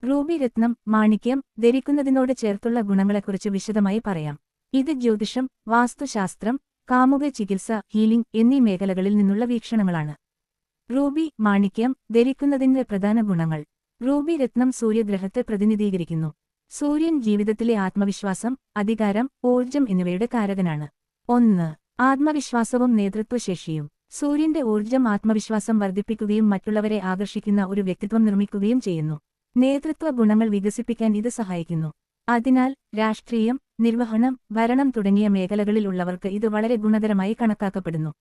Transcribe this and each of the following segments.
Ruby രത്നം, മാണിക്യം ധരിക്കുന്നതിനോട് ചേർത്തുള്ള ഗുണങ്ങളെക്കുറിച്ച് വിശദമായി പറയാം. ഇത് ജ്യോതിഷം, വാസ്തുശാസ്ത്രം, കാമുക ചികിത്സ, ഹീലിംഗ് എന്നീ മേഖലകളിൽ നിന്നുള്ള വീക്ഷണങ്ങളാണ്. റൂബി, മാണിക്യം ധരിക്കുന്നതിന്റെ പ്രധാന ഗുണങ്ങൾ. റൂബി രത്നം സൂര്യഗ്രഹത്തെ പ്രതിനിധീകരിക്കുന്നു. സൂര്യൻ ജീവിതത്തിലെ ആത്മവിശ്വാസം, അധികാരം, ഊർജം എന്നിവയുടെ കാരകനാണ്. 1. ആത്മവിശ്വാസവും നേതൃത്വശേഷിയും. സൂര്യന്റെ ഊർജം ആത്മവിശ്വാസം വർദ്ധിപ്പിക്കുകയും മറ്റുള്ളവരെ ആകർഷിക്കുന്ന ഒരു വ്യക്തിത്വം നിർമ്മിക്കുകയും ചെയ്യുന്നു. നേതൃത്വ ഗുണങ്ങൾ വികസിപ്പിക്കാൻ ഇത് സഹായിക്കുന്നു. അതിനാൽ രാഷ്ട്രീയം, നിർവഹണം, ഭരണം തുടങ്ങിയ മേഖലകളിൽ ഉള്ളവർക്ക് ഇത് വളരെ ഗുണകരമായി കണക്കാക്കപ്പെടുന്നു.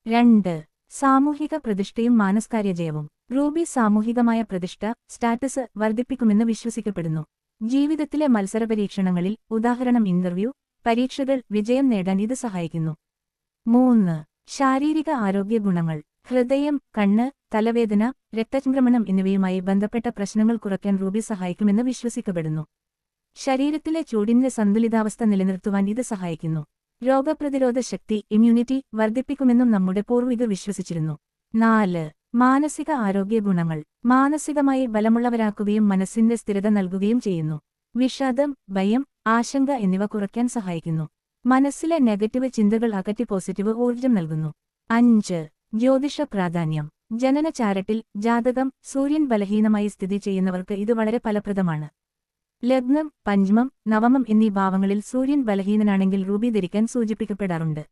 2. സാമൂഹിക പ്രതിഷ്ഠയും മാനസ്കാര്യജയവും. റൂബി സാമൂഹികമായ പ്രതിഷ്ഠ, സ്റ്റാറ്റസ് വർദ്ധിപ്പിക്കുമെന്ന് വിശ്വസിക്കപ്പെടുന്നു. ജീവിതത്തിലെ മത്സരപരീക്ഷണങ്ങളിൽ, ഉദാഹരണം ഇന്റർവ്യൂ, പരീക്ഷകൾ വിജയം നേടാൻ ഇത് സഹായിക്കുന്നു. 3. ശാരീരിക ആരോഗ്യ ഗുണങ്ങൾ. ഹൃദയം, കണ്ണ്, തലവേദന, രക്തചംക്രമണം എന്നിവയുമായി ബന്ധപ്പെട്ട പ്രശ്നങ്ങൾ കുറയ്ക്കാൻ റൂബി സഹായിക്കുമെന്ന് വിശ്വസിക്കപ്പെടുന്നു. ശരീരത്തിലെ ചൂടിന്റെ സന്തുലിതാവസ്ഥ നിലനിർത്തുവാൻ ഇത് സഹായിക്കുന്നു. രോഗപ്രതിരോധ ശക്തി, ഇമ്മ്യൂണിറ്റി വർദ്ധിപ്പിക്കുമെന്നും നമ്മുടെ പൂർവ്വികർ വിശ്വസിച്ചിരുന്നു. 4. മാനസിക ആരോഗ്യ ഗുണങ്ങൾ. മാനസികമായി ബലമുള്ളവരാക്കുകയും മനസ്സിന്റെ സ്ഥിരത നൽകുകയും ചെയ്യുന്നു. വിഷാദം, ഭയം, ആശങ്ക എന്നിവ കുറയ്ക്കാൻ സഹായിക്കുന്നു. മനസ്സിലെ നെഗറ്റീവ് ചിന്തകൾ അകറ്റി പോസിറ്റീവ് ഊർജം നൽകുന്നു. 5. ജ്യോതിഷ പ്രാധാന്യം. ജനന ചാരട്ടിൽ, ജാതകം, സൂര്യൻ ബലഹീനമായി സ്ഥിതി ചെയ്യുന്നവർക്ക് ഇത് വളരെ ഫലപ്രദമാണ്. ലഗ്നം, പഞ്ചമം, നവമം എന്നീ ഭാവങ്ങളിൽ സൂര്യൻ ബലഹീനനാണെങ്കിൽ റൂബി ധരിക്കാൻ സൂചിപ്പിക്കപ്പെടാറുണ്ട്.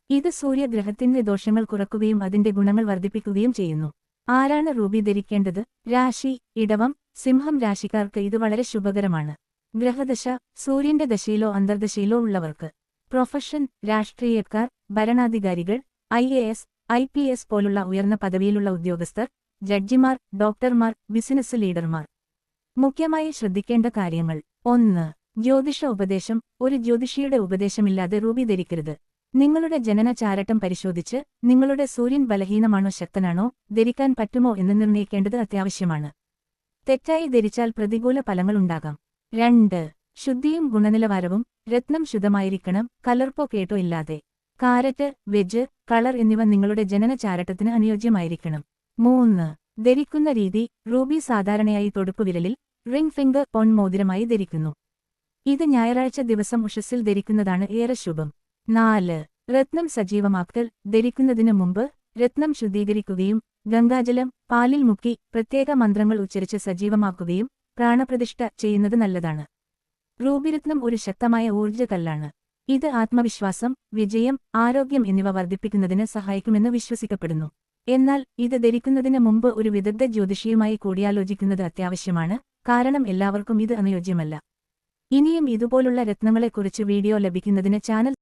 ഇത് സൂര്യഗ്രഹത്തിന്റെ ദോഷങ്ങൾ കുറയ്ക്കുകയും അതിന്റെ ഗുണങ്ങൾ വർദ്ധിപ്പിക്കുകയും ചെയ്യുന്നു. ആരാണ് റൂബി ധരിക്കേണ്ടത്? രാശി: ഇടവം, സിംഹം രാശിക്കാർക്ക് ഇത് വളരെ ശുഭകരമാണ്. ഗ്രഹദശ: സൂര്യന്റെ ദശയിലോ അന്തർദശയിലോ ഉള്ളവർക്ക്. പ്രൊഫഷൻ: രാഷ്ട്രീയക്കാർ, ഭരണാധികാരികൾ, IAS, IPS പോലുള്ള ഉയർന്ന പദവിയിലുള്ള ഉദ്യോഗസ്ഥർ, ജഡ്ജിമാർ, ഡോക്ടർമാർ, ബിസിനസ് ലീഡർമാർ. മുഖ്യമായി ശ്രദ്ധിക്കേണ്ട കാര്യങ്ങൾ. 1. ജ്യോതിഷ ഉപദേശം. ഒരു ജ്യോതിഷിയുടെ ഉപദേശമില്ലാതെ റൂബി ധരിക്കരുത്. നിങ്ങളുടെ ജനന ചാരട്ടം പരിശോധിച്ച് നിങ്ങളുടെ സൂര്യൻ ബലഹീനമാണോ ശക്തനാണോ, ധരിക്കാൻ പറ്റുമോ എന്ന് നിർണ്ണയിക്കേണ്ടത് അത്യാവശ്യമാണ്. തെറ്റായി ധരിച്ചാൽ പ്രതികൂല ഫലങ്ങളുണ്ടാകാം. 2. ശുദ്ധിയും ഗുണനിലവാരവും. രത്നം ശുദ്ധമായിരിക്കണം, കലർപ്പോ കേട്ടോ ഇല്ലാതെ. കാരറ്റ്, വെജ്, കളർ എന്നിവ നിങ്ങളുടെ ജനന ചാരട്ടത്തിന് അനുയോജ്യമായിരിക്കണം. 3. ധരിക്കുന്ന രീതി. റൂബി സാധാരണയായി തൊടുപ്പുവിരലിൽ, റിംഗ് ഫിംഗർ ഓൺ മോതിരമായി ധരിക്കുന്നു. ഇത് ഞായറാഴ്ച ദിവസം ഉഷസ്സിൽ ധരിക്കുന്നതാണ് ഏറെ ശുഭം. 4. രത്നം സജീവമാക്കൽ. ധരിക്കുന്നതിനു മുമ്പ് രത്നം ശുദ്ധീകരിക്കുകയും ഗംഗാജലം പാലിൽ മുക്കി പ്രത്യേക മന്ത്രങ്ങൾ ഉച്ചരിച്ച് സജീവമാക്കുകയും പ്രാണപ്രതിഷ്ഠ ചെയ്യുന്നത് നല്ലതാണ്. റൂബിരത്നം ഒരു ശക്തമായ ഊർജ്ജകല്ലാണ്. ഇത് ആത്മവിശ്വാസം, വിജയം, ആരോഗ്യം എന്നിവ വർദ്ധിപ്പിക്കുന്നതിന് സഹായിക്കുമെന്ന് വിശ്വസിക്കപ്പെടുന്നു. എന്നാൽ ഇത് ധരിക്കുന്നതിന് മുമ്പ് ഒരു വിദഗ്ധ ജ്യോതിഷിയുമായി കൂടിയാലോചിക്കുന്നത് അത്യാവശ്യമാണ്, കാരണം എല്ലാവർക്കും ഇത് അനുയോജ്യമല്ല. ഇനിയും ഇതുപോലുള്ള രത്നങ്ങളെക്കുറിച്ച് വീഡിയോ ലഭിക്കുന്നതിന് ചാനൽ